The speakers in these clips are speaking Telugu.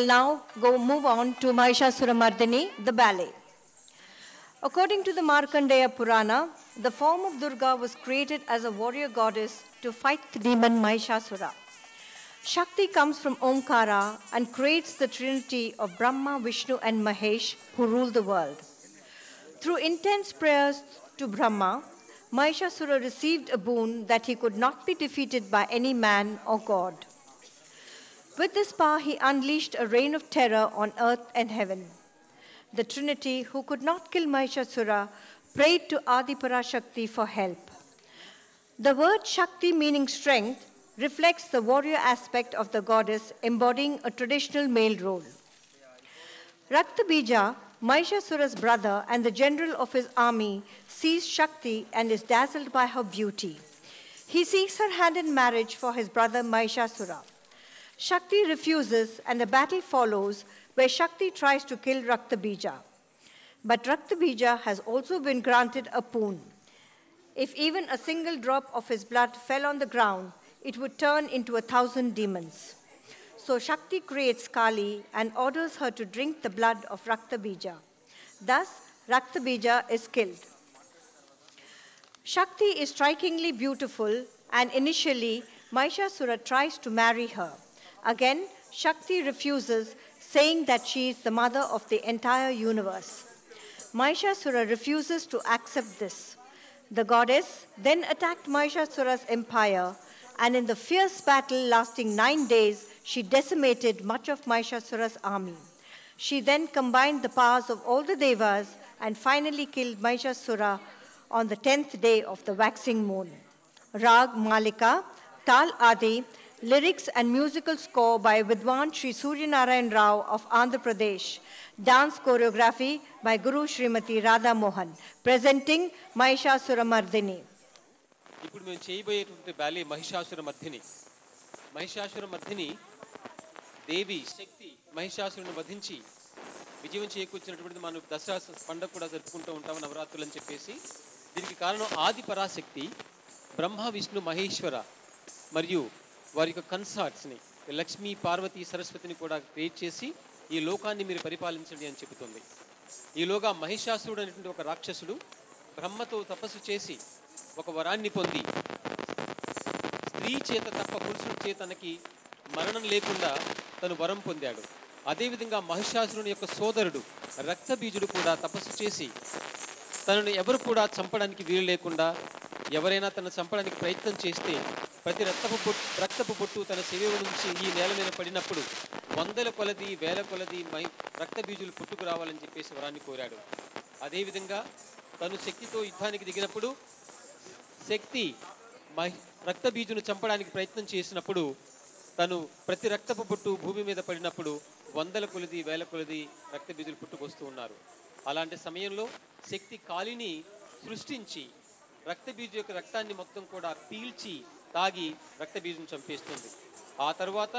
will now move on to Mahishasuramardini, the ballet. According to the Markandeya Purana, the form of Durga was created as a warrior goddess to fight the demon Mahishasura. Shakti comes from Omkara and creates the trinity of Brahma, Vishnu and Mahesh who rule the world. Through intense prayers to Brahma, Mahishasura received a boon that he could not be defeated by any man or god. With this power, he unleashed a reign of terror on earth and heaven. The Trinity, who could not kill Mahishasura, prayed to Adi Parashakti for help. The word Shakti, meaning strength, reflects the warrior aspect of the goddess, embodying a traditional male role. Raktabija, Mahishasura's brother and the general of his army, sees Shakti and is dazzled by her beauty. He seeks her hand in marriage for his brother Mahishasura. Shakti refuses and a battle follows where Shakti tries to kill Raktabija. But Raktabija has also been granted a boon. If even a single drop of his blood fell on the ground, it would turn into 1,000 demons. So Shakti creates Kali and orders her to drink the blood of Raktabija. Thus, Raktabija is killed. Shakti is strikingly beautiful, and initially, Mahishasura tries to marry her. Again, Shakti refuses, saying that she is the mother of the entire universe. Mahishasura refuses to accept this. The goddess then attacked Mahishasura's empire, and in the fierce battle lasting 9 days, she decimated much of Mahishasura's army. She then combined the powers of all the devas and finally killed Mahishasura on the 10th day of the waxing moon. Rag Malika, Tal Adi, lyrics and musical score by Vidwan Sri Suryanarayan Rao of Andhra Pradesh. Dance choreography by Guru Srimati Radha Mohan, presenting Mahishasuramardini. ఇప్పుడు మేము చేయబోయేటువంటి బాలే మహిషాసురమర్ధిని. మహిషాసురమర్ధిని దేవి శక్తి మహిషాసురుని వధించి విజయం చేకూర్చినటువంటి మనం దసరా పండుగ కూడా జరుపుకుంటూ ఉంటాము, నవరాత్రులు అని చెప్పేసి. దీనికి కారణం ఆది పరాశక్తి బ్రహ్మ విష్ణు మహేశ్వర మరియు వారి యొక్క కన్సార్ట్స్ని లక్ష్మీ పార్వతీ సరస్వతిని కూడా క్రియేట్ చేసి ఈ లోకాన్ని మీరు పరిపాలించండి అని చెబుతుంది. ఈలోగా మహిషాసురుడు అనేటువంటి ఒక రాక్షసుడు బ్రహ్మతో తపస్సు చేసి ఒక వరాన్ని పొంది స్త్రీ చేత తప్ప పురుషుడి చేత తనకి మరణం లేకుండా తను వరం పొందాడు. అదేవిధంగా మహిషాసురుని యొక్క సోదరుడు రక్తబీజుడు కూడా తపస్సు చేసి తనను ఎవరు కూడా చంపడానికి వీలు లేకుండా, ఎవరైనా తను చంపడానికి ప్రయత్నం చేస్తే ప్రతి రక్తపు పొట్టు తన శరీరం నుంచి ఈ నేల మీద పడినప్పుడు 100 కొలది 1000 కొలది రక్తబీజులు పుట్టుకు రావాలని చెప్పేసి వరాన్ని కోరాడు. అదేవిధంగా తను శక్తితో యుద్ధానికి దిగినప్పుడు శక్తి రక్తబీజును చంపడానికి ప్రయత్నం చేసినప్పుడు తను ప్రతి రక్తపు పొట్టు భూమి మీద పడినప్పుడు 100 కొలది 1000 కొలది రక్తబీజులు పుట్టుకొస్తూ ఉన్నారు. అలాంటి సమయంలో శక్తి కాలిని సృష్టించి రక్తబీజు యొక్క రక్తాన్ని మొత్తం కూడా పీల్చి తాగి రక్తబీజును చంపేస్తుంది. ఆ తర్వాత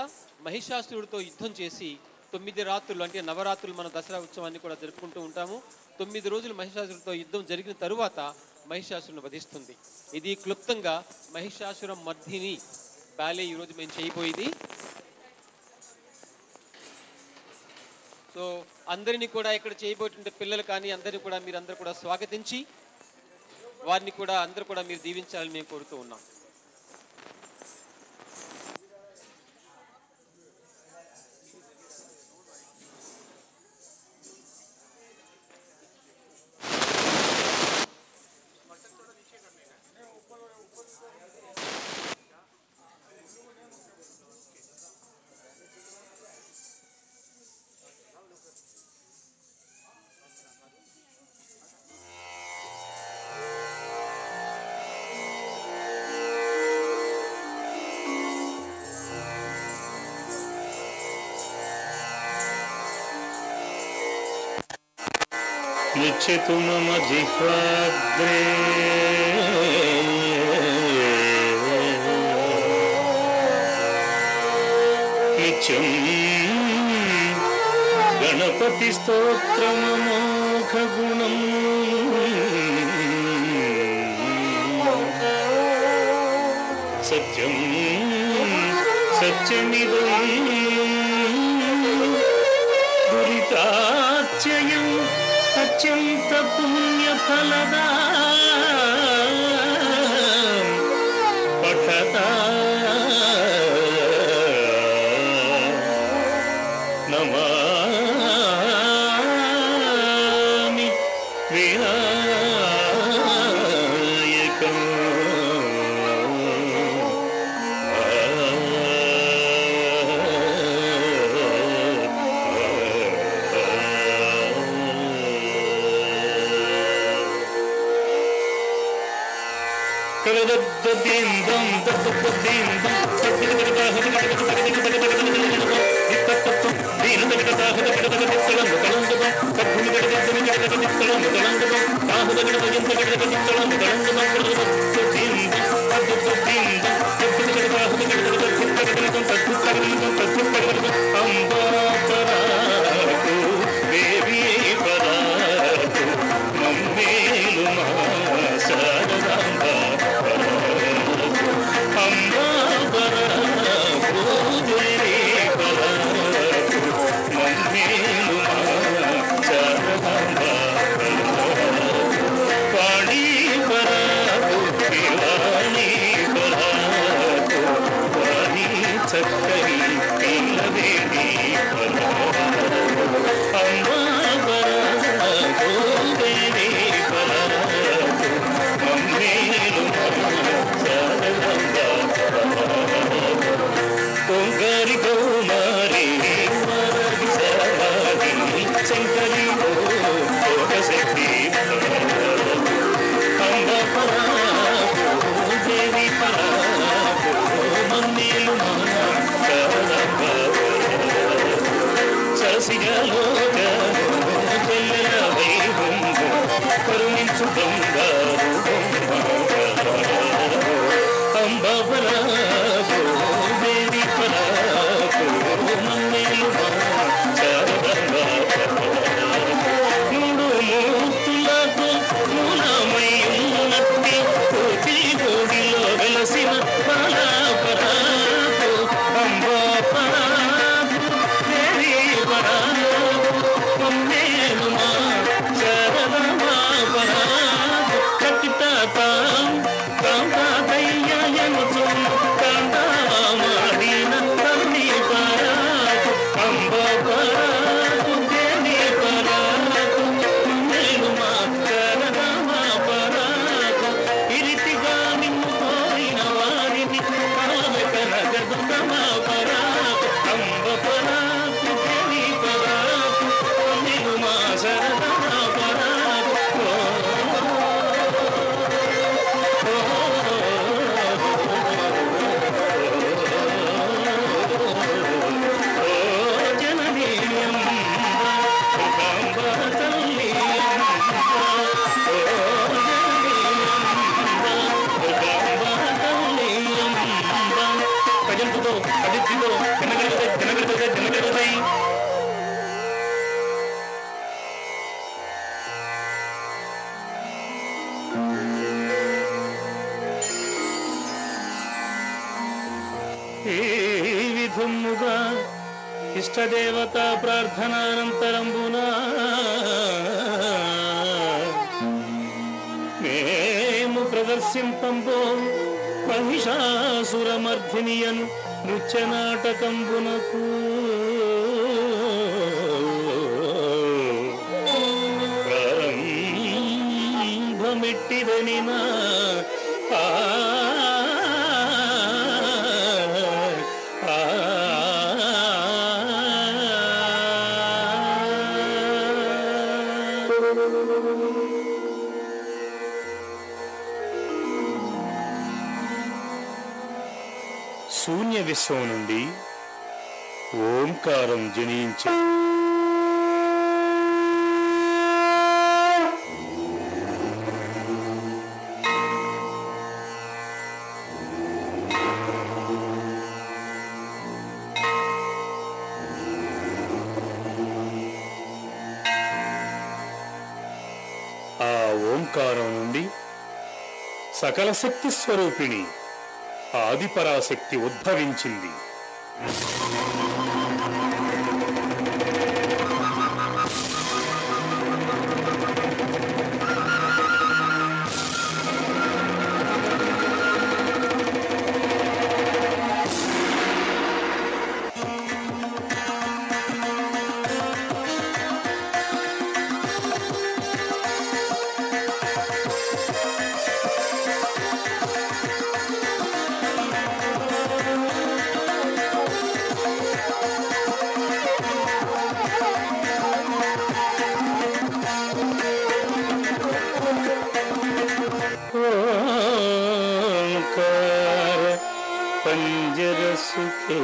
మహిషాసురుడితో యుద్ధం చేసి 9 రాత్రులు అంటే నవరాత్రులు మన దసరా ఉత్సవాన్ని కూడా జరుపుకుంటూ ఉంటాము. 9 రోజులు మహిషాసురుడితో యుద్ధం జరిగిన తరువాత మహిషాసురుని వధిస్తుంది. ఇది క్లుప్తంగా మహిషాసురమర్ధిని బాలే ఈరోజు మేము చేయబోయేది. సో అందరినీ కూడా ఇక్కడ చేయబోతుంటే పిల్లలు కానీ అందరినీ కూడా మీరందరూ కూడా స్వాగతించి వారిని కూడా అందరూ కూడా మీరు దీవించాలని మేము కోరుతూ ఉన్నాం. मुच्यतु मम जिह्वाग्रे नित्यं गणपतिस्तोत्रममोघगुणम् सत्यं सत्यमिदं అత్యంత పుణ్యఫలదా పఠతా నమామి వినాయకం. ఇష్టదేవతా ప్రార్థనానంతరంబున మేము ప్రదర్శింపంబో మహిషాసురమర్ధినియను నృత్యనాటకంబునకు ప్రారంభమెట్టిదని నా శూన్య విశ్వం నుండి ఓంకారం జనించి ఆ ఓంకారం నుండి సకల శక్తి స్వరూపిణి ఆదిపరాశక్తి ఉద్భవించింది. సుఖే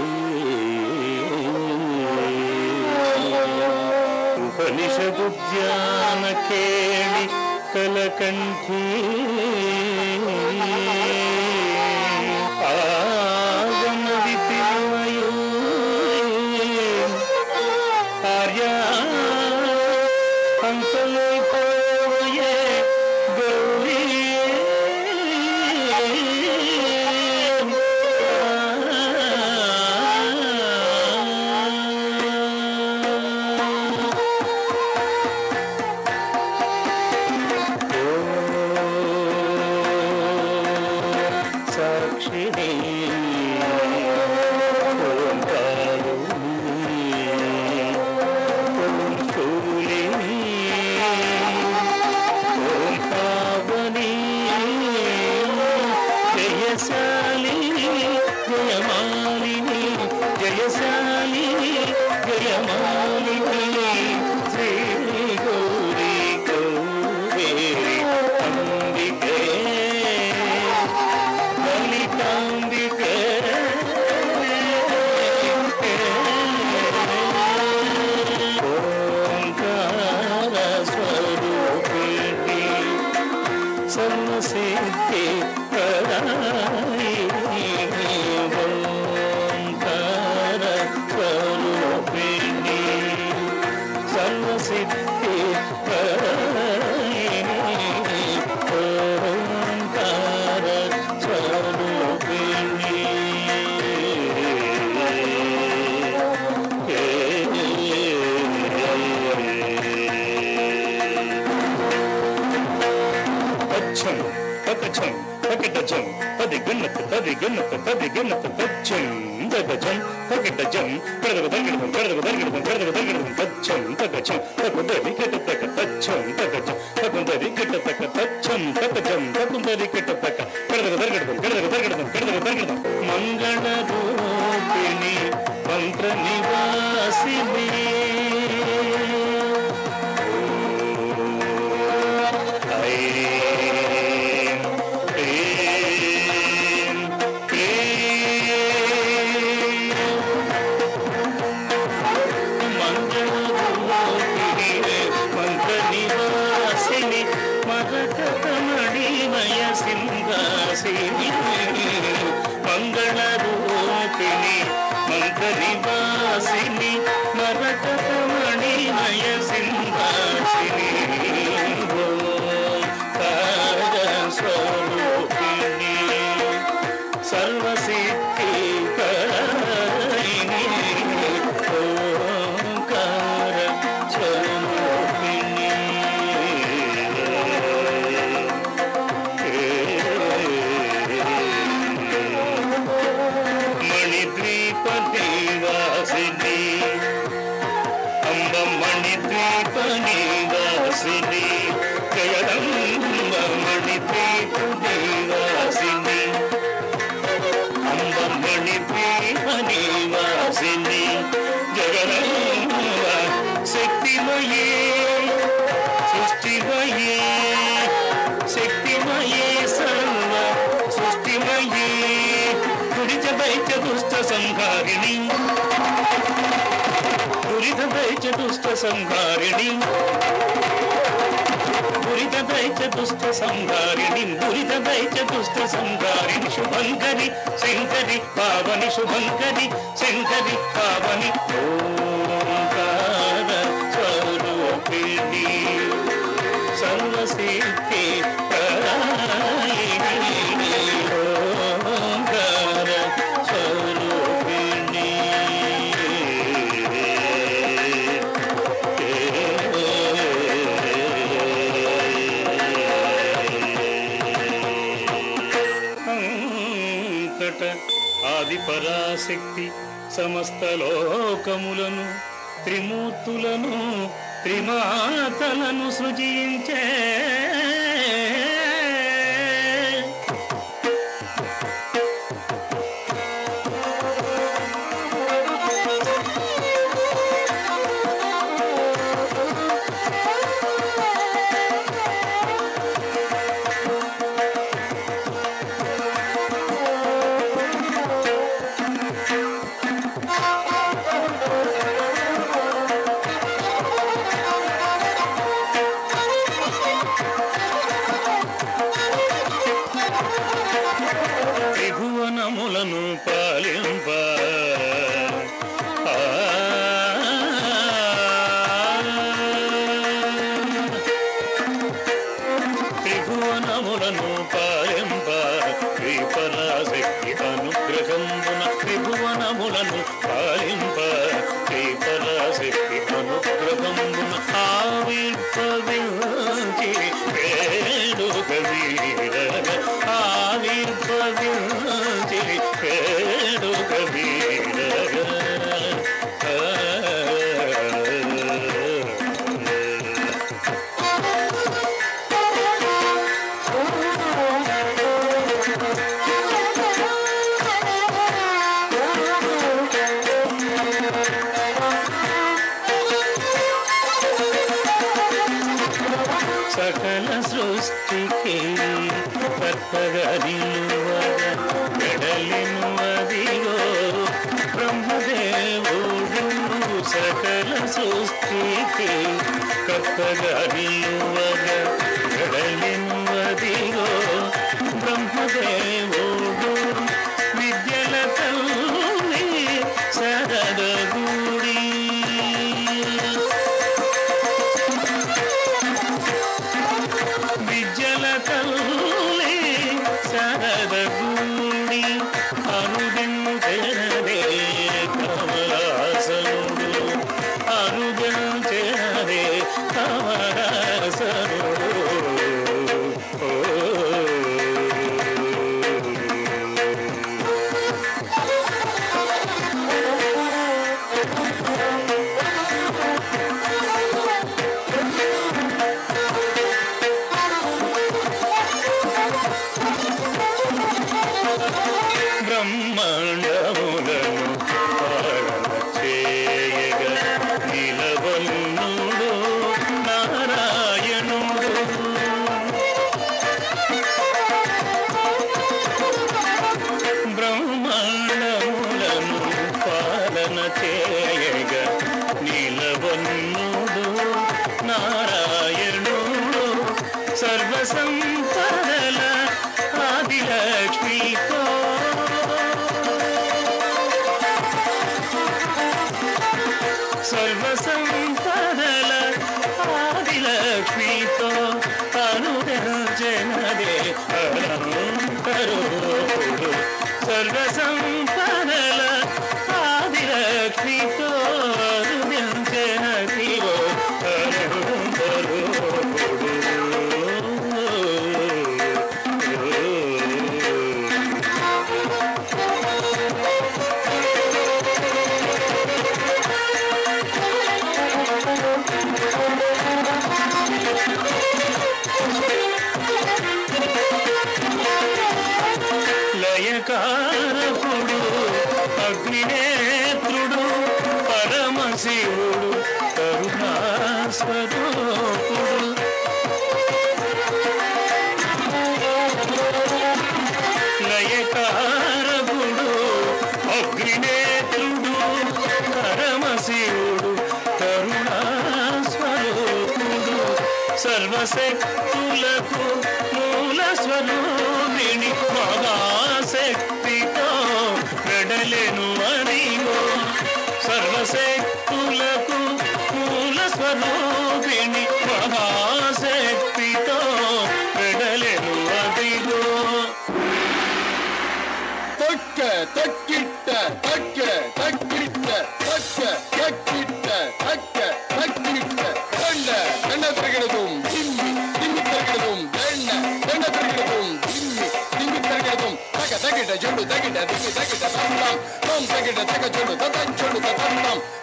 ఉపనిషదుద్యాన కేళి కలకంఠీ ఆగమ విపిమయూ ఆర్యా అంతలోయే గౌరీ మంగళరూపిణి మంత్ర నివాసిని మంగళరూపిణి మంత్రనివాసిని మరకతమణిమయ సింహాసిని ఓంకార స్వరూపిణి సర్వసిద్ధికరిణి ఓంకార స్వరూపిణి మణిద్వీపనివాసిని అంబ మణిద్వీపనివాసిని జగదంబ మణిద్వీపనివాసిని అంబ మణిద్వీపనివాసిని జగదంబ శక్తిమయే సృష్టిమయే శక్తిమయే సర్వ సృష్టిమయే దురిత సంహారిణి దురిత దుష్ట సంహారిణి దురిత దుష్ట సంహారిణి దురిత దుష్ట సంహారిణి శుభంకరి శంకరి పావని శుభంకరి శంకరి పావని ఓంకార స్వరూపిణి సర్వసిద్ధి ఆది పరాశక్తి సమస్త లోకములను త్రిమూర్తులను త్రిమాతలను సృజించే త్రిభువనములను పాలింప శ్రీపరాశక్తి అనుగ్రహంబున త్రిభువనములను పాలింప శ్రీపరాశక్తి అనుగ్రహంబున ఆవిర్భవించి వేడుక వీరగ ఆవిర్భవించి వేడుక వీరగ సకల సృష్టికి కర్తగా నిలువగా వెడలిను అదిగో బ్రహ్మదేవుడు సకల సృష్టికి కర్తగా నిలువగా వెడలిను అదిగో బ్రహ్మదేవుడు విద్యల తల్లి సరదగూడి విద్యల తల్లి సరదగూడి అనుదించనదే కమలాసనుడు అనుదించనదే కమలాసనుడు బ్రహ్మాండములను పాలన చేయగా నిలవన్నుడు నారాయణుడు బ్రహ్మాండములను పాలన చేయగా నిలవన్నుడు నారాయణుడు సర్వసంపదల ఆదిలక్ష్మితో సర్వసంపదల ఆదిలక్ష్మితో అనుదర్జనదే అనంతరూపుడు సర్వసంపదల ఆదిలక్ష్మితో అనుదర్జనదివో అనంతరూపుడు లయకారకుడు అగ్నినేత్రుడు పరమశివుడు కరుణాస్వరూపుడు లయకారకుడు అగ్నినేత్రుడు పరమశివుడు కరుణాస్వరూపుడు సర్వశక్తులకు మూల స్వరూపిణి మహాశక్తితో వెడలెను అదిగో సర్వశక్తులకు మూల స్వరూపిణి మహాశక్తితో వెడలెను అదిగో తొక్క తక్కిట్ట తక్క తక్కిట్ట తక్క తక్కిట్ట తక్క తక్కిట్ట దండ దండ తిరగడదు దిమ్మి దిమ్మి తిరగడదు దండ దండ తిరగడదు దిమ్మి దిమ్మి తిరగడదు తగ తగిట జోడు తగిట దిమ్మి తగిట తంతం తం తగిట తగ జోడు తతం జోడు తతం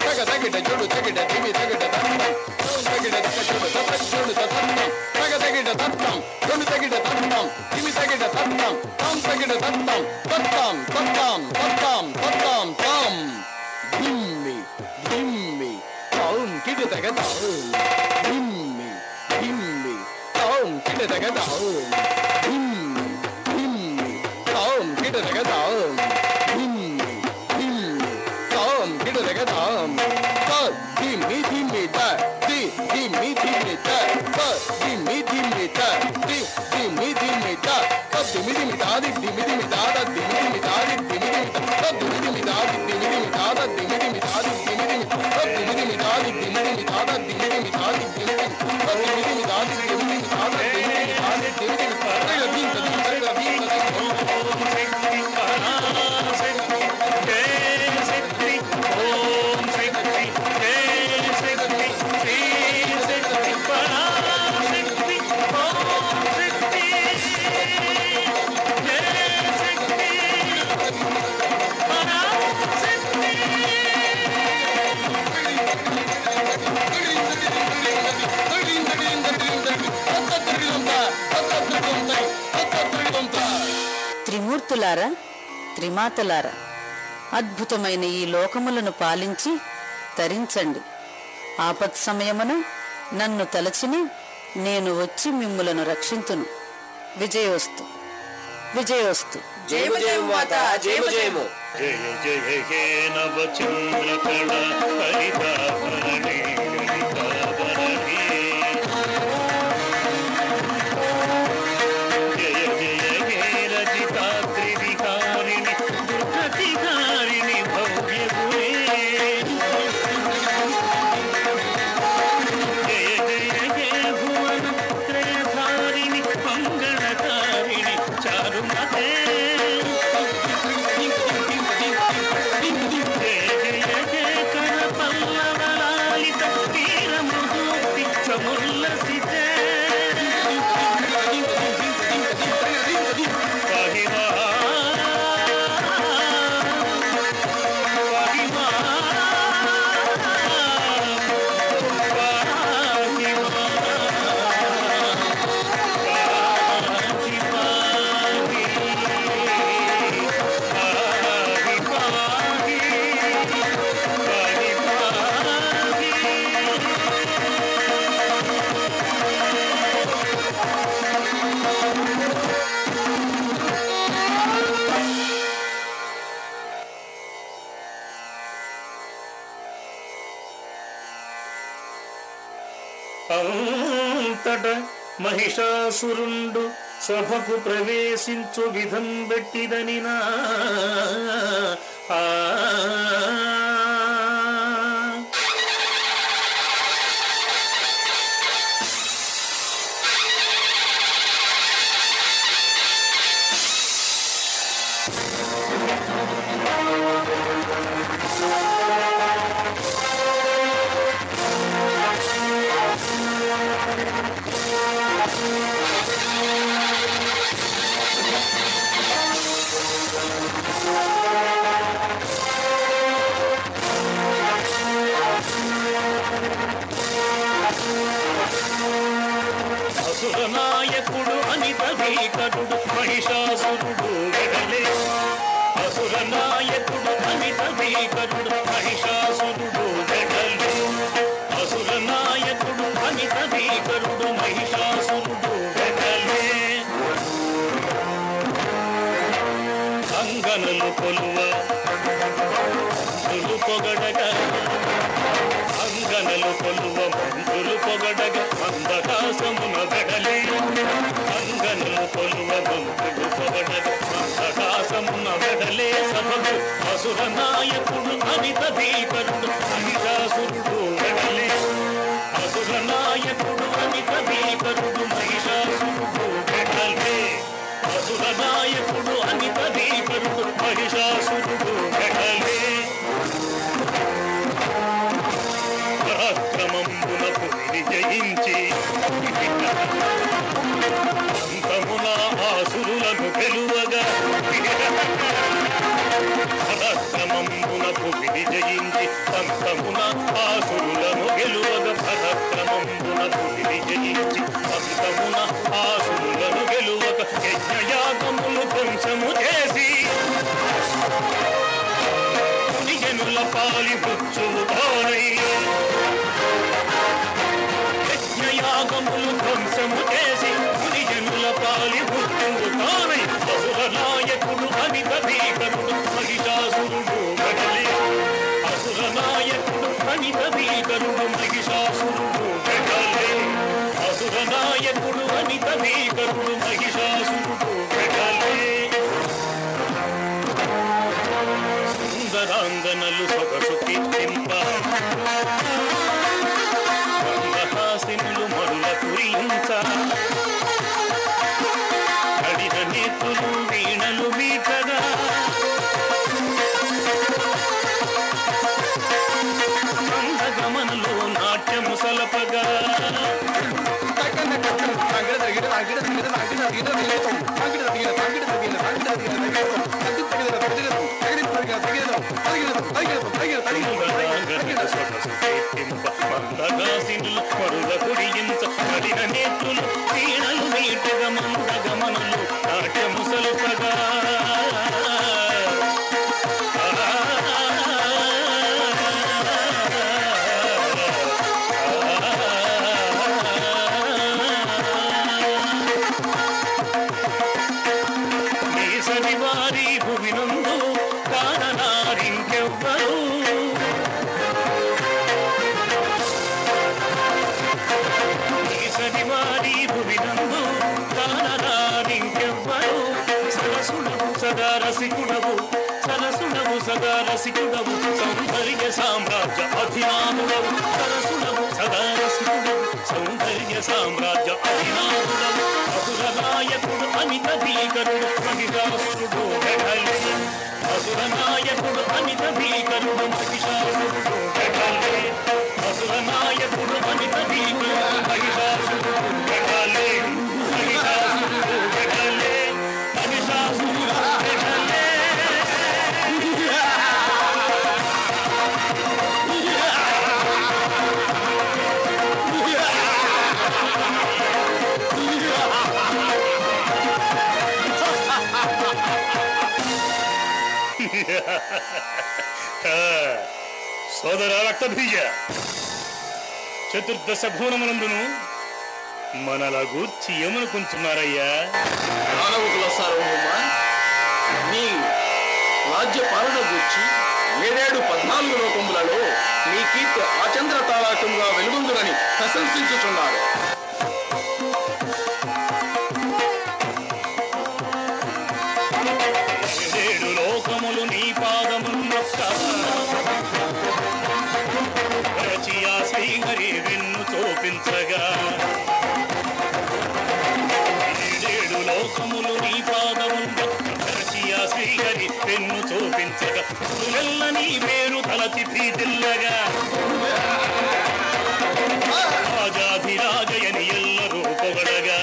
తగ తగిట జోడు తగిట దిమ్మి తగిట తంతం తం తగిట తగ జోడు తతం జోడు తతం తగ తగిట తంతం జోడు తగిట తంతం దిమ్మి తగిట తంతం తం తగిట తంతం తత్తం తత్తం తత్తం తత్తం తం దిమ్మి దిమ్మి తం కిట తగ తం దిమ్మి దిమ్మి తం కిట తగ తం దిమ్మి దిమ్మి తం కిట తగ తం దిమ్మి దిమ్మి తం కిట తగ తం దిమ్మి దిమ్మి ద ది దిమ్మి దిమ్మి ద దిమ్మి దిమ్మి ద ది దిమ్మి దిమ్మి ద దిమ్మి దిమ్మి ద ది దిమ్మి దిమ్మి ద దిమ్మి దిమ్మి ద ది దిమ్మి దిమ్మి ద దిమ్మి దిమ్మి ద ది దిమ్మి దిమ్మి ద దిమ్మి దిమ్మి ద ది దిమ్మి దిమ్మి ద దిమ్మి దిమ్మి ద ది దిమ్మి దిమ్మి ద దిమ్మి దిమ్మి ద ది దిమ్మి దిమ్మి ద దిమ్మి దిమ్మి ద ది దిమ్మి దిమ్మి ద ది దిమ్మి దిమ్మి ద ది దిమ్మి దిమ్మి ద ది దిమ్మి దిమ్మి త్రిమూర్తులారా, త్రిమాతలారా, అద్భుతమైన ఈ లోకములను పాలించి తరించండి. ఆపత్ సమయమున నన్ను తలచిన నేను వచ్చి మిమ్ములను రక్షింతును. విజయోస్తు, విజయోస్తు. జయము జయము మాత, జయము జయము. జయ జయ హే నవచంద్రకళ హరితాభరణి హరితాభరణి. జయ జయ హే రజితాద్రి విహారిణి దుర్గతిహారిణి భవ్యగుణే. జయ జయ హే భువన త్రయధారిణి మంగళకారిణి చారుమతే. అంతట మహిషాసురుండు సభకు ప్రవేశించు విధం బెట్టిదనినా అసురనాయకుడు అనితభీకరుడు మహిషాసురుడు వెడలే. అసురనాయకుడు అనితభీకరుడు మహిషాసురుడు వెడలే. అసురనాయకుడు అనితభీకరుడు మహిషాసురుడు వెడలే. అంగనలు కొలువ మందులు పొగడగా, అంగనలు కొలువ మందులు పొగడగా మందహాసమున వెడలే. అంగనలు కొలువ మందులు పొగడగా మందహాసమున వెడలే. సభకు అసురనాయకుడు అనితభీకరుడు మహిషాసురుడు వెడలే. అసురనాయకుడు అనితభీకరుడు మహిషాసురుడు వెడలే. అసురనాయకుడు అనితభీకరుడు మహిషాసురుడు వెడలే. పరాక్రమంబున పురిని జయించి అంతమున ఆసురులను గెలువగా. పరాక్రమంబున పురిని జయించి అంతమున ఆసురులను గెలువగా. పరాక్రమంబున పురిని జయించి అంతమున ఆసురులను గెలువగా. యజ్ఞయాగములు ధ్వంసము చేసి జనుల పాలి బుచ్చువు తానై. యజ్ఞయాగములు ధ్వంసము చేసి జనుల పాలి బుచ్చువు తానై. అసురనాయకుడు అనితభీకరుడు మహిషాసురుడు వెడలే. అసురనాయకుడు అనితభీకరుడు మహిషాసురుడు వెడలే. అసురనాయకుడు అనితభీకరుడు మహిషాసురుడు వెడలే. సుందరాంగనలు సొగసు కీర్తింప, మందహాసినులు మరుల కురించ, కడిన నేత్రులు వీణలు మీటగా, మందగమనలు నాట్యము సలపగా. మందహాసినులు మరుల కురించ, కడిన నేత్రులు వీణలు మీటగా, మంద సదా రసికుడవు సరసుడవు సదా రసికుడవు సౌందర్య సామ్రాజ్య అధినాథుడవు సరసుడవు సదా రసికుడవు సౌందర్య సామ్రాజ్య అధినాథుడవు అసుర నాయకుడు అమిత భీకరుడు మహిషాసురుడు వెడలే అసుర నాయకుడు అమిత భీకరుడు మహిషాసురుడు వెడలే అసుర నాయకుడు అమిత భీకరుడు మహిషాసురుడు వెడలే మహిషాసురుడు వెడలే మహిషాసురుడు వెడలే సోదర రక్తబీజ చతుర్దశ భువనములందును మనల గూర్చి ఏమనుకుంటున్నారయ్యా? మానవుల సార్వభౌమ, నీ రాజ్య పాలన గూర్చి 14 లోకములలో నీ కీర్తి ఆచంద్ర తాళాకంగా వెలుగొందునని ప్రశంసించుచున్నారు. లోకములు నీ పాదములు రచియా శ్రీహరి వెన్ను చూపించగా 7 లోకములు నీ పాదములు రచియా శ్రీహరి వెన్ను చూపించగా నెల్ల నీ పేరు తలచి భీతిల్లగా రాజాధిరాజయని ఎల్లరూ పొగడగా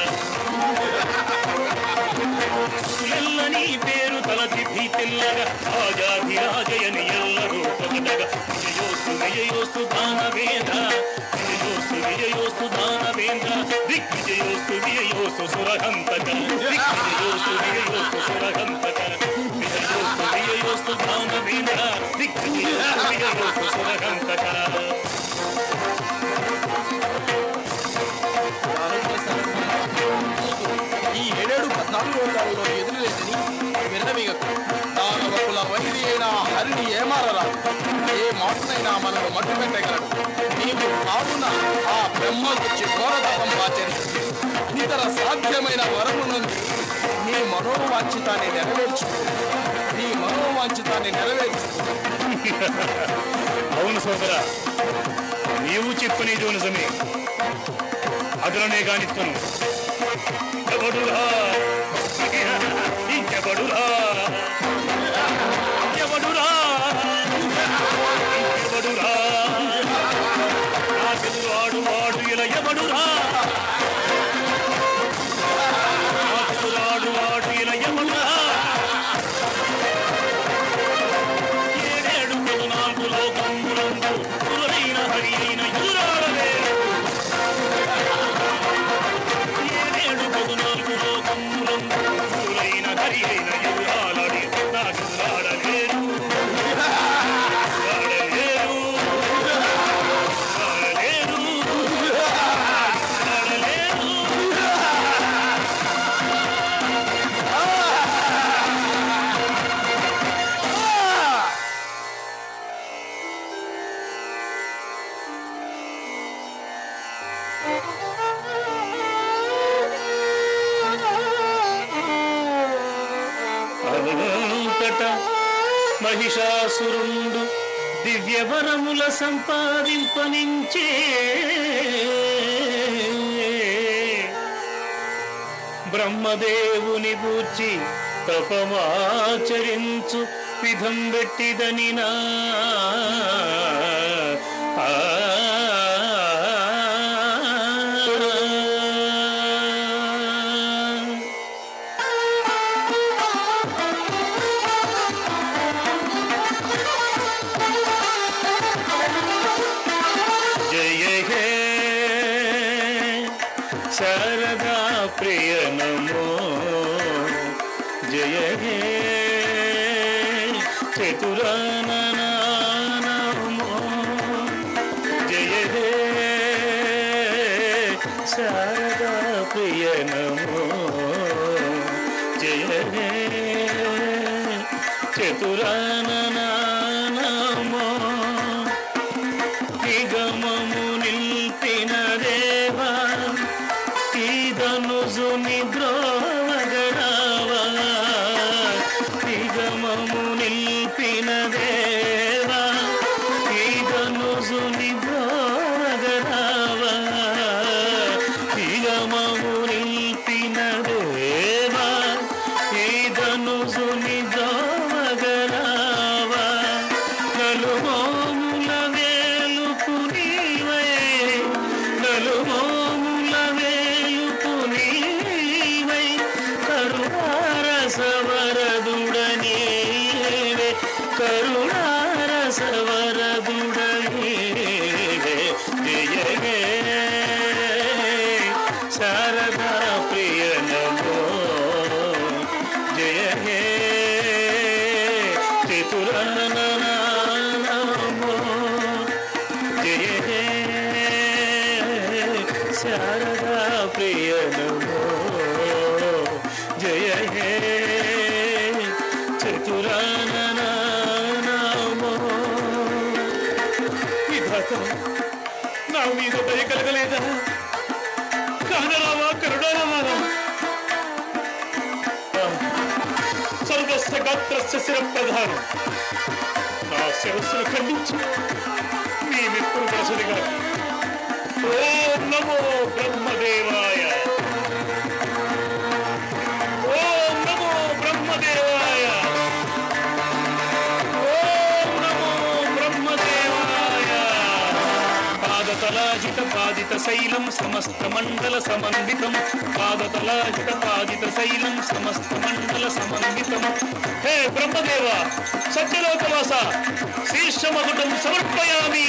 నీ పేరు తలచి భీతిల్లగా రాజాధిరాజయని ఎల్లరూ పొగడగా విజయోస్తు విజయోస్తు దానవేంద్ర విజయోస్తు విజయోస్తు దానవేంద్ర దిగ్విజయోస్తు విజయోస్తు సురహంతక దిగ్విజయోస్తు విజయోస్తు సురహంతక విజయోస్తు విజయోస్తు దానవేంద్ర దిగ్విజయోస్తు విజయోస్తు సురహంతక. ఈ 14 లోకాలలో ఎదురులేదని విన్నవిగకు. దానవకుల వైరి అయిన హరిని ఏమారరాదు. ఏ మాటనైనా మనకు మట్టు పెట్టగలడు. నీవు కావున ఆ బ్రహ్మ గురించి ఘోరతపం ఆచరించి ఇతర సాధ్యమైన వరము నుండి నీ మనోవాంఛితాన్ని నెరవేర్చు. నీ మనోవాంఛితాన్ని నెరవేర్చు. అవును సోదర, నీవు చెప్పినది నిజమే. అదులనే గానిస్తాను. ఎవడురా ఇంకెవడురా ఎవడురా ఇంకెవడురా నాకెదురు ఆడువాడు ఇలా ఎవడురా నాకెదురు ఆడువాడు ఇలా ఎవడురా 7 14 లోకములందు పురులైన హరి అయిన ఎదురాడలేరు. 7 14 లోకములందు పురులైన హరి అయిన ఎదురాడలేరు. నాకెదురాడలేరు ఆడలేరు ఆడలేరు ఆడలేరు. అంతట మహిషాసురుండు దివ్యవరముల సంపాదింపనించే బ్రహ్మదేవుని గూర్చి తపమాచరించు విధం పెట్టిదని నా శారదా ప్రియ నమో జయ హే చతురానన నమో జయ హే శారదా ప్రియ నమో జయ హే చతురానన నమో నిగమము నిల్పిన దేవా ఈదనుజు నిద్రోవగరావా కరుణారసవరదుడయే జయ హే శారదా ప్రియ నమో జయ హే చతురనమో జయ హే శారదా ప్రియ నమో జయ హే చతురనమో విధాత నా మీద దయ కలగలేదా కానరామా కరుణారామా సర్వస్వ గాత్రస్య శిరప్రధానం నా శిరస్సును ఖండించి నీ నెత్తురు ప్రసరిగా ఓం నమో బ్రహ్మదేవాయ ఓం నమో బ్రహ్మదేవాయ ఓం నమో బ్రహ్మదేవాయ పాదతలాజిత పాదిత శైలం సమస్త మండల సమన్వితం పాదతలాజిత పాదిత శైలం సమస్త మండల సమన్వితం హే బ్రహ్మదేవ సత్యలోకవాస శీర్షమగుటం సమర్పయామి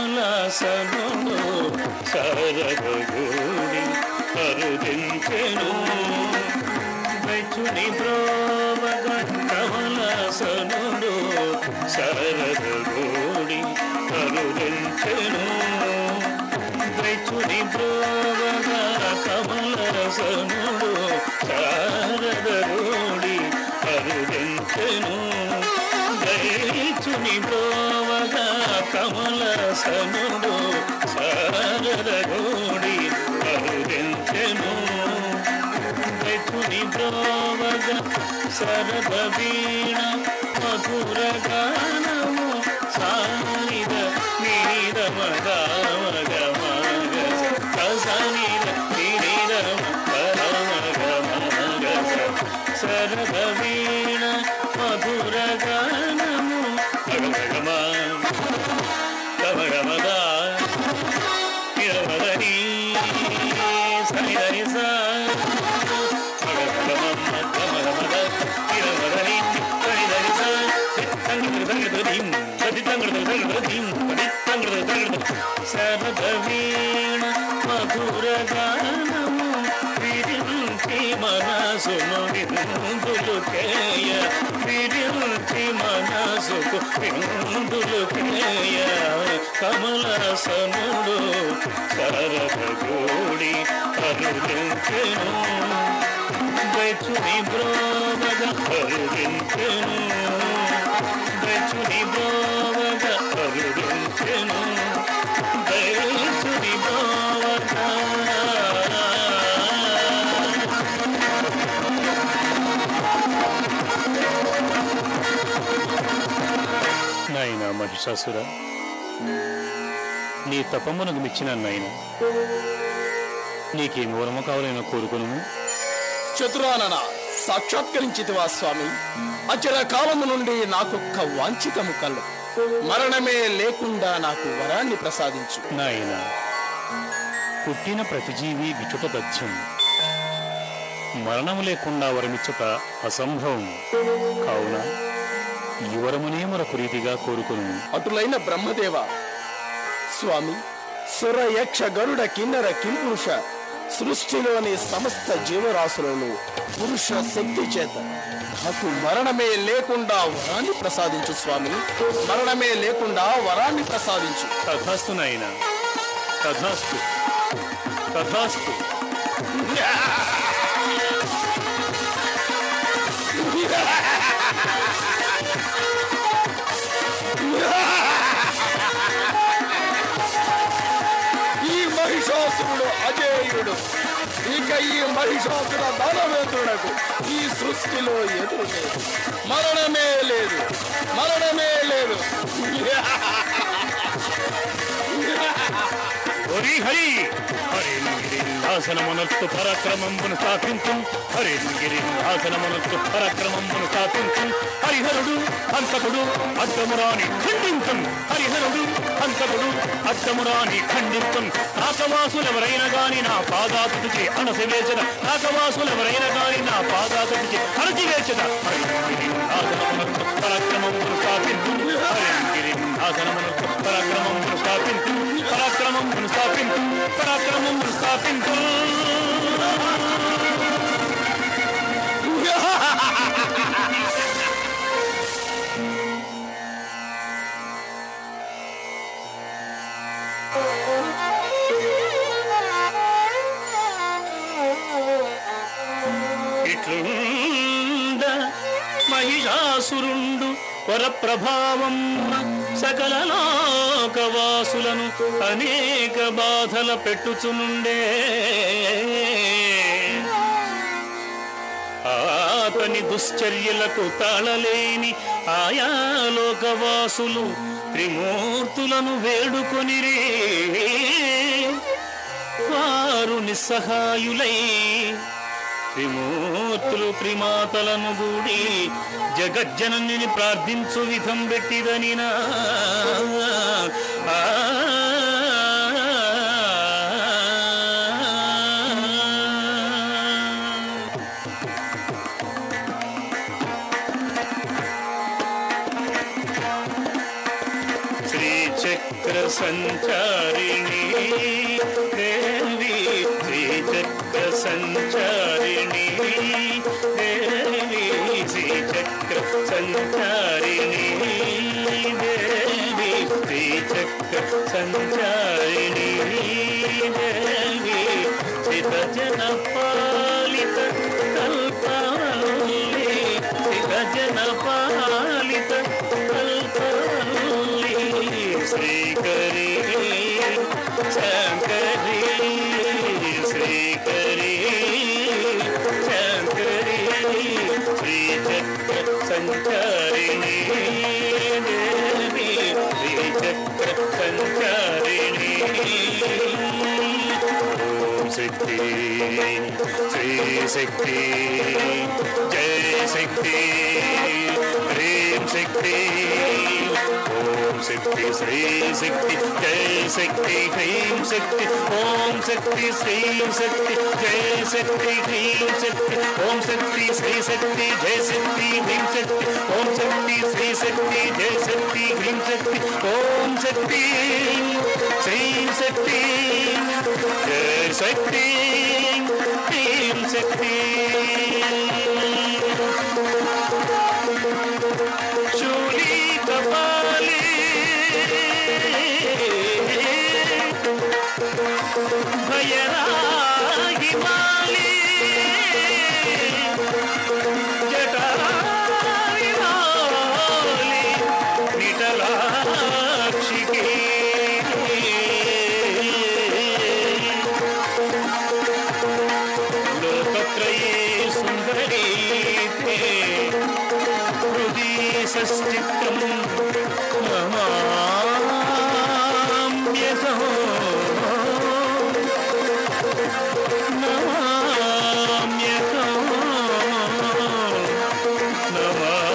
కమలాసనుడు శరదగూడి కరుదించెను వైచుని బ్రోవగ కమలాసనుడు శరదగూడి కరుదించెను వైచుని బ్రోవగ కమలాసనుడు శరదగూడి కరుదించెను వైచుని బ్రోవగ కమలసనుడు శారదగూడి కరుదించెను వైఖుని బ్రోవగ శరద వీణ మధుర గానము సానిద నీద మగమగ మగ సనిద నీద మగమగ మగ శరద వీణ మధుర గానము మగమగ గమగమద ఇరవదని సనిదని గమగమద ఇరవదని సనిదని శరద వీణ మధుర గానము విరించి మనసును విందులు కేయ విరించి మనసుకు విందులు కేయ కమలసనుడు శరదగూడి కరుదించెను వైచుని బ్రోవగ కరుదించెను వైచుని బ్రోవగ కరుదించెను వైచుని బ్రోవగ నాయనా మహిషాసుర నీ తపమునకు మెచ్చిన నాయన నీకేం వరము కావాలైనా కోరుకును చతురానన సాక్షాత్కరించితివా స్వామి అచర కాలము నుండి నాకొక్క వాంఛితము కలదు మరణమే లేకుండా నాకు వరాన్ని ప్రసాదించు నాయన పుట్టిన ప్రతి జీవి విచుట తథ్యం మరణము లేకుండా వరమిచ్చుట అసంభవం కావున ఈ వరమునే మరొక రీతిగా కోరుకును అటులైన బ్రహ్మదేవ స్వామి సుర యక్ష గరుడ కిన్నర కింపురుష సృష్టిలోని సమస్త జీవరాశులను పురుష శక్తి చేత నాకు మరణమే లేకుండా వరాన్ని ప్రసాదించు స్వామి మరణమే లేకుండా వరాన్ని ప్రసాదించు తథాస్తు నాయన తథాస్తు తథాస్తు ఈ మహిషాసురుడు అజేయుడు ఇక ఈ మహిషాసుర దానవేంద్రునకు ఈ సృష్టిలో ఎదురు లేదు. మరణమే లేదు, మరణమే లేదు. హరి హరి హరిగిరిహాసనమునొత్తు పరాక్రమంబును స్థాపించు, హరిగిరిహాసనమునొత్తు పరాక్రమంబును స్థాపించు. హరిహరుడు హంతకుడు అడ్డమురాని ఖండించు, హరిహరుడు హంతకుడు అడ్డమురాని ఖండించు. రాకవాసులెవరైన గాని నా పాదాతుడికి అణసివేచద, రాకవాసులెవరైన గాని నా పాదాతుడికి అణచివేచద. హరిగిరిహాసనమునొత్తు పరాక్రమంబును స్థాపించు, హరిగిరిహాసనమునొత్తు పరాక్రమంబును స్థాపించు, పరాక్రమంబును స్థాపించు, పరాక్రమంబును స్థాపించు. ఇట్లుండ మహిషాసురుండు వరప్రభావం సకల లోకవాసులను అనేక బాధల పెట్టుచునుండే. అతని దుశ్చర్యలకు తాళలేని ఆయా లోకవాసులు త్రిమూర్తులను వేడుకొనిరే. వారు నిస్సహాయులై త్రిమూర్తులు త్రిమాతలను గూడి జగజ్జననిని ప్రార్థించు విధం పెట్టిదనినా. శ్రీచక్ర సంచారిణి దేవి, శ్రీచక్ర సంచారిణి దేవి, శ్రీచక్ర సంచారిణి దేవి, శ్రీచక్ర సంచారిణి దేవి. శ్రీతజన పాలిత కల్పవల్లి, శ్రీతజన పాలిత కల్పవల్లి. శ్రీకరి శంకరి, శ్రీకరి శంకరి, శ్రీచక్ర సంచారిణి దేవి, శ్రీచక్ర సంచారిణి. ఓం శక్తి శ్రీ శక్తి జయ శక్తి హ్రీం శక్తి. ఓం శక్తి శ్రీ శక్తి జయ శక్తి హ్రీం శక్తి. ఓం శక్తి శ్రీ శక్తి జయ శక్తి హ్రీం శక్తి. ఓం శక్తి శ్రీ శక్తి జయ శక్తి హ్రీం శక్తి. ఓం శక్తి శ్రీ శక్తి జయ శక్తి హ్రీం శక్తి. ఓం శక్తి శ్రీ శక్తి జయ శక్తి హ్రీం శక్తి. శూలి కపాలి భయరాగి మాలి జటారి మాలి నిటలాక్షికి. లోకత్రయే సుందరీ హృది సశ్చిత్రం నమామ్యహం నమామ్యహం నమామ్యహం.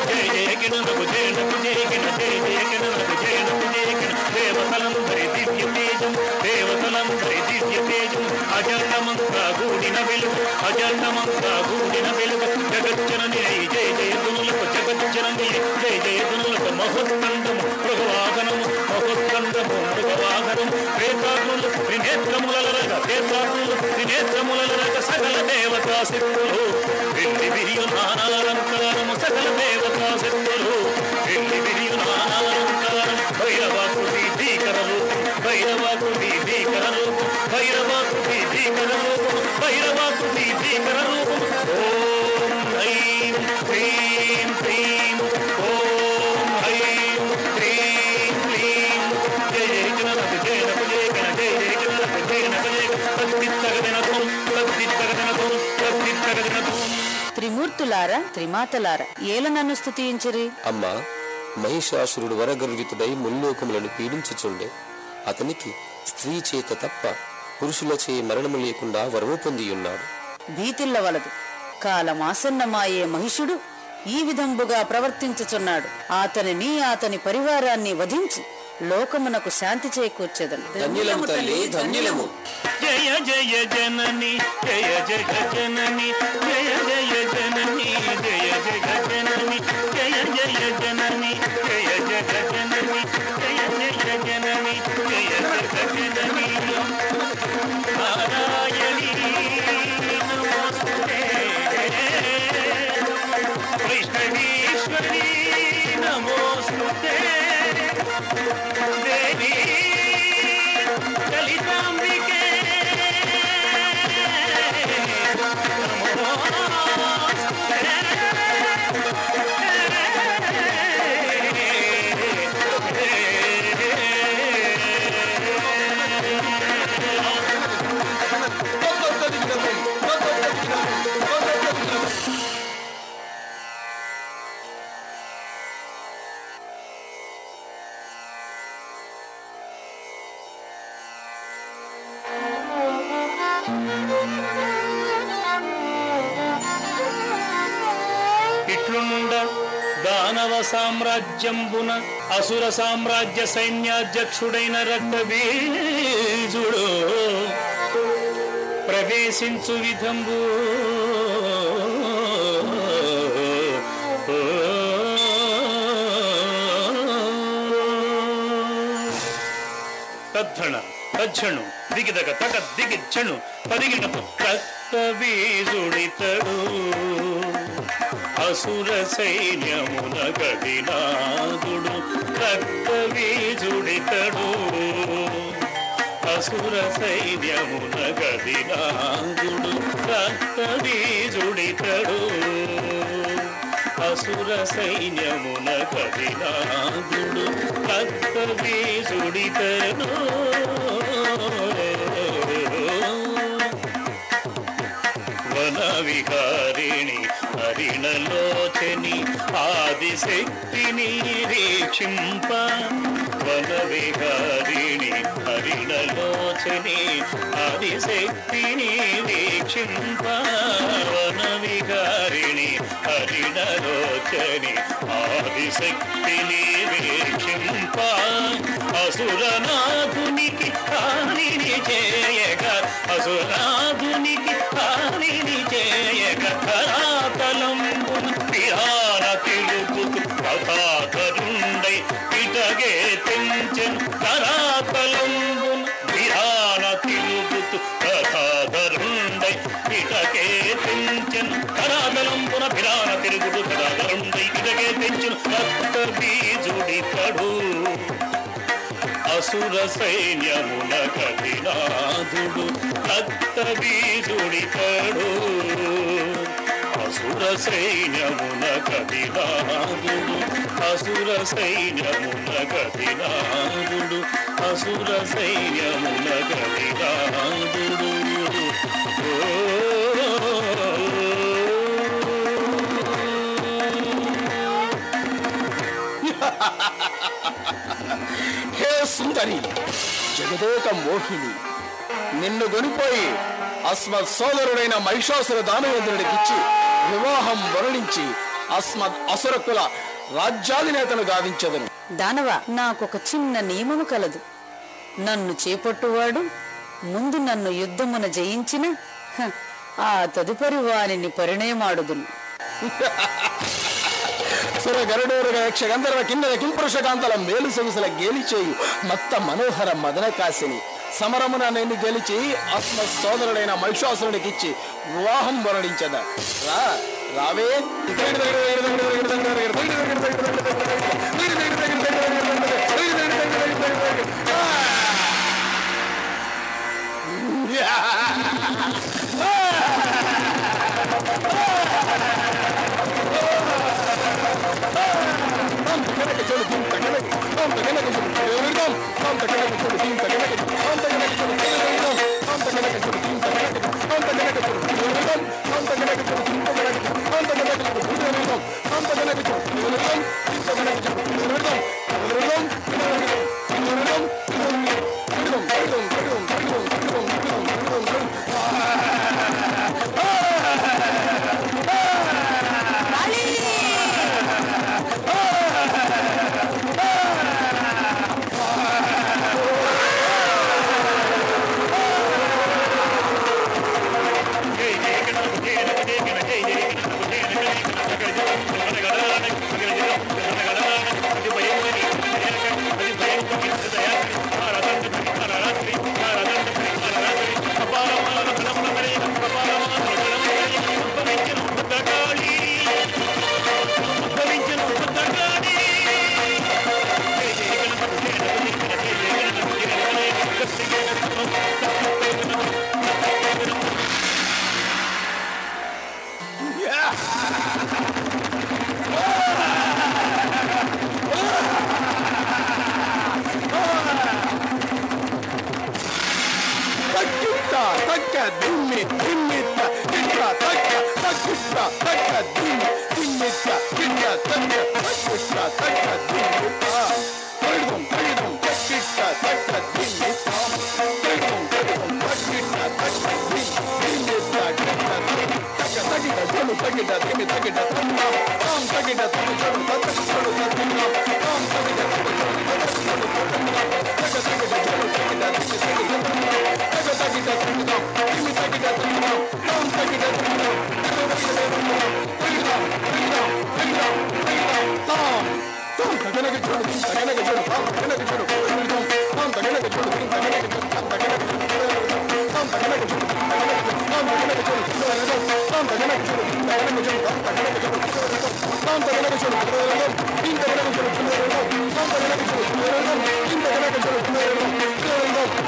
జయ జయ కిణకు జయ నకు జయ కిణ జయ జయ కిణకు జయ నకు జయ కిణ. దేవతలం ధరి దివ్య తేజం, దేవతలం ధరి దివ్య తేజం. అజండమంతా గూడిన వెలుగు, అజండమంతా గూడిన వెలుగు. జగజ్జనని జయ జయ దునులకు, జగజ్జనని జయ జయ దునులకు. మహోత్కండము మృగవాహనము, మహోత్కండము మృగవాహనము. ప్రేతాగ్నులు త్రినేత్రములరగ, ప్రేతాగ్నులు త్రినేత్రములరగ. సకల దేవతా శక్తులు వెళ్ళి విరియు నానాలంకారము, సకల దేవతా శక్తులు వెళ్ళి విరియు నానాలంకారం. భైరవాకృతి భీకర రూపం, భైరవాకృతి భీకర రూపం, భైరవాకృతి భీకర రూపం, భైరవాకృతి భీకర రూపం. ఓం హ్రీం హ్రీం హ్రీం ఓం హ్రీం దంపతులారా, త్రిమాతలారా, ఏల నన్ను స్తుతించిరి. అమ్మా, మహిషాసురుడు వరగర్వితుడై ముల్లోకములను పీడించుచుండే. అతనికి స్త్రీ చేత తప్ప పురుషులచే మరణము లేకుండా వరము పొందియున్నాడు. భీతిల్లవలదు. కాలమాసన్నమాయే మహిషుడు ఈ విధంబుగా ప్రవర్తించుచున్నాడు. అతనిని అతని పరివారాన్ని వధించి లోకమునకు శాంతి చేకూర్చెదను. ధన్యులము తల్లి, ధన్యులము. జయ జయ జనని జయ జగ జనని జయ జయ జనని జయ జగ జనని జయ జయ జనని జయ జగ జనని జయ జయ జనని జయ జగ జనని నారాయణి నమోస్తుతే వైష్ణవీశ్వరి నమోస్తుతే దేవి లలితాంబికే ఇట్లుండ దానవ సామ్రాజ్యంబున అసుర సామ్రాజ్య సైన్యాధ్యక్షుడైన రక్తబీజుడు ప్రవేశించు విధంబు తద్ధణ తజ్జణు దిగిదగ తగ దిగిచ్చణు పదిగిన రక్తబీజుడితడు అసుర సైన్యమున గదినాదుడు రక్తబీజుడితడు అసుర సైన్యమున గదినాదుడు రక్తబీజుడితడు అసుర సైన్యమున గదినాదుడు రక్తబీజుడితడు వన విహారిణి హరిణలోచని ఆదిశక్తిని వీక్షింప వన విహారిణి హరిణలోచని ఆదిశక్తిని వీక్షింప వన విహారిణి హరిణలోచని ఆదిశక్తిని వీక్షింప అసురనాథునికి హానిని చేయగ అసురనాథునికి హానిని చేయగ ధరాతలంబున విహార తిరుగుతు కథాధరుండై ఇటగే తెంచెను ధరాతలంబున విహార తిరుగుతు కథాధరుండై ఇటగే తెంచెను ధరాతలంబున విహార తిరుగుతు కథాధరుండై ఇటగే తెంచెను రక్తబీజుడితడు అసుర సైన్యమున గదినాదుడు రక్తబీజుడితడు అసుర సైన్యమున గదినాదుడు అసుర సైన్యమున గదినాదుడు అసుర సైన్యమున గదినాదుడు హే సుందరి, జగదేక మోహిని, నిన్ను కొనిపోయి అస్మత్ సోదరుడైన మహిషాసుర దానవేంద్రుడికిచ్చి వివాహం వర్ణించి అస్మత్ అసురకుల రాజ్యాధినేతను గావించదను. దానవ, నాకొక చిన్న నియమము కలదు. నన్ను చేపట్టువాడు ముందు నన్ను యుద్ధమున జయించిన ఆ తదుపరి వానిని పరిణయమాడుదును. సుర గరుడోరుగ యక్ష గంధర్వ కిన్నెర కింపురుషకాంతల మేలు సొగసుల గేలిచేయు మత్త మనోహర మదన కాశిని సమరమున నిన్ను గెలిచి అస్మత్ సోదరుడైన మహిషాసురుడికిచ్చి వివాహం వర్ణించదా. రావే దిమ్మి దిమ్మిత కిట్ట తక్క తక్కిట్ట తక్క దిమ్మి దిమ్మిత కిట్ట తక్క తక్కిట్ట తక్క దిమ్మిత తడిదం తడిదం తక్కిట్ట తక్క దిమ్మిత తడిదం తడిదం తక్కిట్ట తక్క దిమ్మిత కిట్ట తక్క తగిట జను తగిట దిమ్మి తగిట తమ్మ తాం తగిట తమ్మ జను తక్క జను తమ్మ తాం తగిట తమ్మ జను తక్క జను తమ్మ తక్క తగిట జను తగిట దిమ్మి తగిట తమ్మ తక్క తగిట తమ్మ దిమ్మి తగిట తమ్మ తాం తగిట తమ్మ తగిట తాం తాం తగనక జను తగనక జను తాం తగనక జను తాం తగనక జను తగనక జను తాం తగనక జను తాం తగనక జను తాం తగనక జను తాం తగనక జను తగనక జను తాం తగనక జను తాం తగనక జను ఇన్ తగనక జను తాం తగనక జను ఇన్ తగనక జను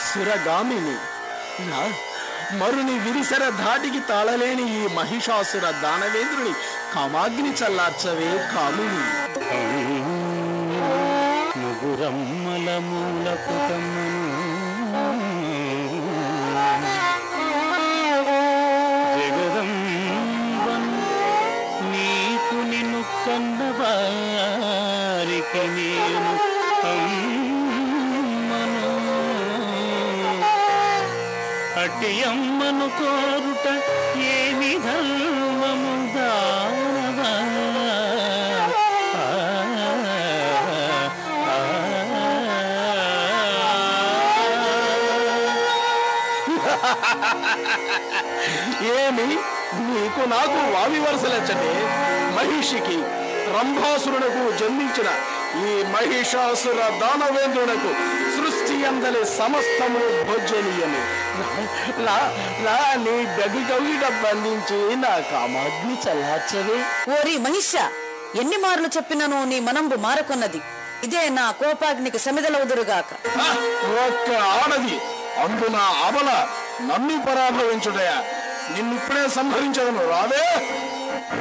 సురగామిని మరుని విరిసర ధాటికి తాళలేని ఈ మహిషాసుర దానవేంద్రుని కామాగ్ని చల్లార్చవే కామిని. ముగురమ్మల మూలపుటమ్మను జగదంబను నీకు నిన్ను కన్నవారికి నేను అటియమ్మను కోరుట ఏమి ధర్మము దానవా ఏమి నీకు నాకు వావి వరసలెచ్చటే? మహిషికి రంభాసురునకు జన్మించిన ఈ మహిషాసుర దానవేంద్రునకు సృష్టి అందలి సమస్తము భోజనీయమే. నీ గగిగవిడ బంధించి నా కామాగ్ని చల్లార్చవే. ఓరి మహిష, ఎన్ని మార్లు చెప్పినను నీ మనంబు మారకొన్నది. ఇదే నా కోపాగ్నికి సమిదలవుదురుగాక. ఒక్క ఆడది అందున అబల నన్ను పరాభవించుటయా? నిన్నిప్పుడే సంహరించదను రావే.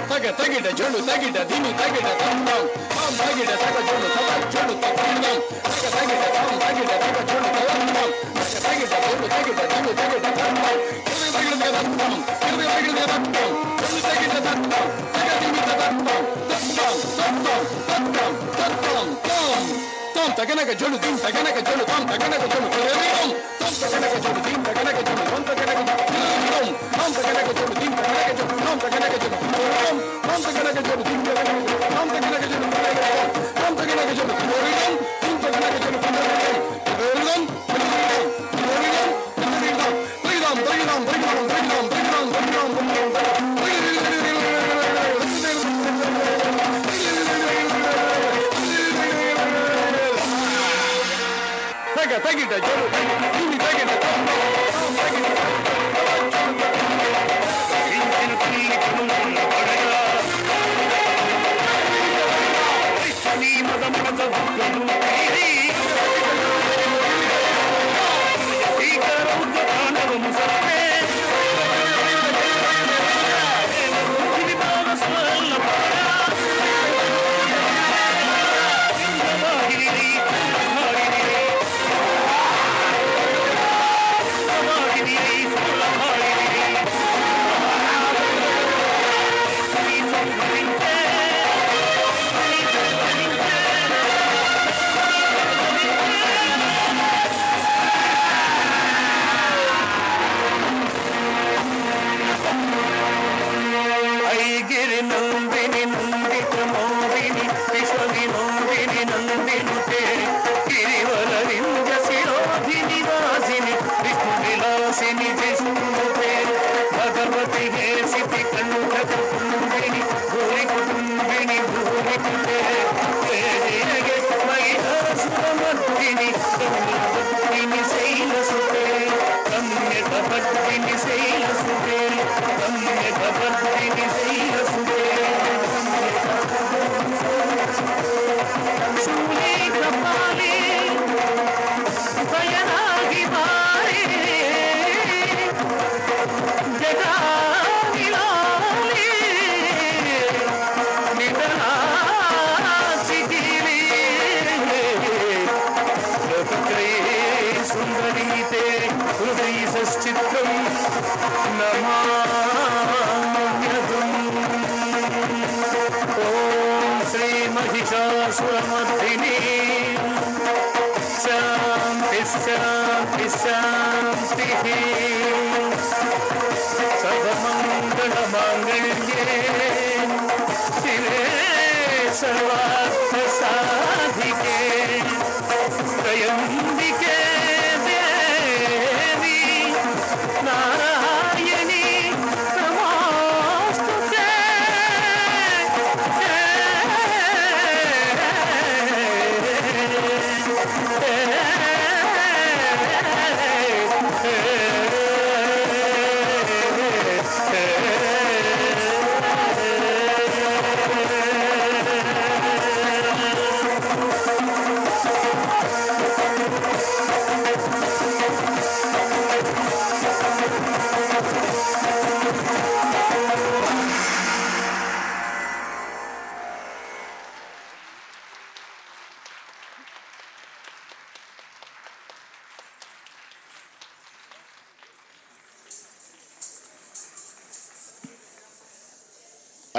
తగ తగిట జోడు తగిట దీని తగిట తందాం తాం తగిట తగ జోడు తగ జోడు తగిడదాం తగ తగిట తాం తగిట తగ జోడు తగందాం తగ తగిట జోడు తగిట దీని తగిట తందాం ఇరుది తగిట తందాం ఇరుది తగిట తందాం జోడు తగిట తందాం తగ దీని తందాం తందాం తందాం తందాం తందాం తాం తాం తగనక జోడు దీని తగనక జోడు తాం తగనక జోడు తగరేం తాం తగనక జోడు దీని తగనక జోడు తాం తగనక జోడు తగరేం తాం తగనక జోడు దీని తగనక జోడు తాం తగనక జోడు తాం తగనక జోడు దీని తగనక జోడు తాం తగనక జోడు తగరేం తాం తగనక జోడు తగరేం తగిట జరు తిమి తగిట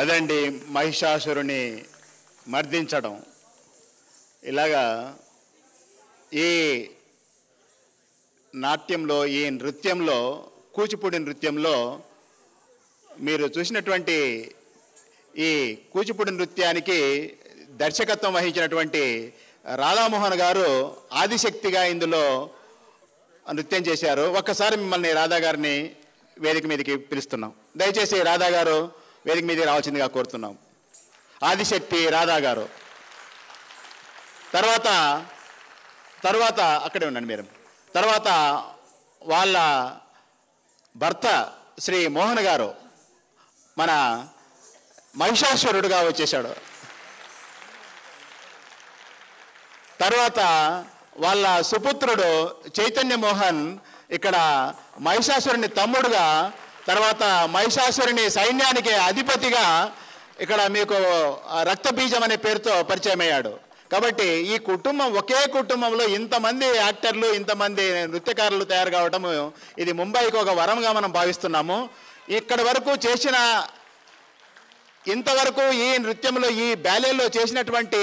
అదండి మహిషాసురుని మర్దించడం. ఇలాగా ఈ నాట్యంలో, ఈ నృత్యంలో, కూచిపూడి నృత్యంలో మీరు చూసినటువంటి ఈ కూచిపూడి నృత్యానికి దర్శకత్వం వహించినటువంటి రాధామోహన్ గారు ఆదిశక్తిగా ఇందులో నృత్యం చేశారు. ఒక్కసారి మిమ్మల్ని రాధా గారిని వేదిక మీదకి పిలుస్తున్నాం. దయచేసి రాధా గారు వేదిక మీదకి రావాల్సిందిగా కోరుతున్నాం. ఆదిశక్తి రాధా గారు. తర్వాత అక్కడే ఉండండి మీరు. తర్వాత వాళ్ళ భర్త శ్రీ మోహన్ గారు మన మహిషాసురుడుగా వచ్చేశాడు. తర్వాత వాళ్ళ సుపుత్రుడు చైతన్య మోహన్ ఇక్కడ మహిషాసురుని తమ్ముడుగా, తర్వాత మహిషాసురుని సైన్యానికి అధిపతిగా ఇక్కడ మీకు రక్తబీజం అనే పేరుతో పరిచయం అయ్యాడు. కాబట్టి ఈ కుటుంబం, ఒకే కుటుంబంలో ఇంతమంది యాక్టర్లు, ఇంతమంది నృత్యకారులు తయారు కావటం ఇది ముంబైకి ఒక వరంగా మనం భావిస్తున్నాము. ఇక్కడ వరకు చేసిన, ఇంతవరకు ఈ నృత్యంలో, ఈ బ్యాలేలో చేసినటువంటి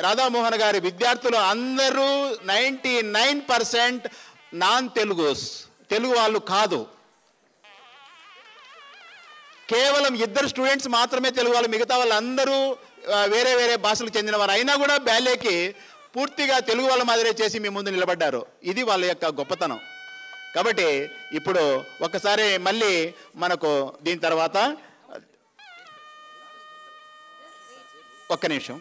రాధామోహన్ గారి విద్యార్థులు అందరూ 99% నాన్ తెలుగు వాళ్ళు కాదు. కేవలం 2 స్టూడెంట్స్ మాత్రమే తెలుగు వాళ్ళు, మిగతా వాళ్ళందరూ వేరే వేరే భాషలకు చెందిన వారు. అయినా కూడా బ్యాలేకి పూర్తిగా తెలుగు వాళ్ళ మాదిరే చేసి మీ ముందు నిలబడ్డారు. ఇది వాళ్ళ యొక్క గొప్పతనం. కాబట్టి ఇప్పుడు ఒకసారి మళ్ళీ మనకు దీని తర్వాత ఒక్క నిమిషం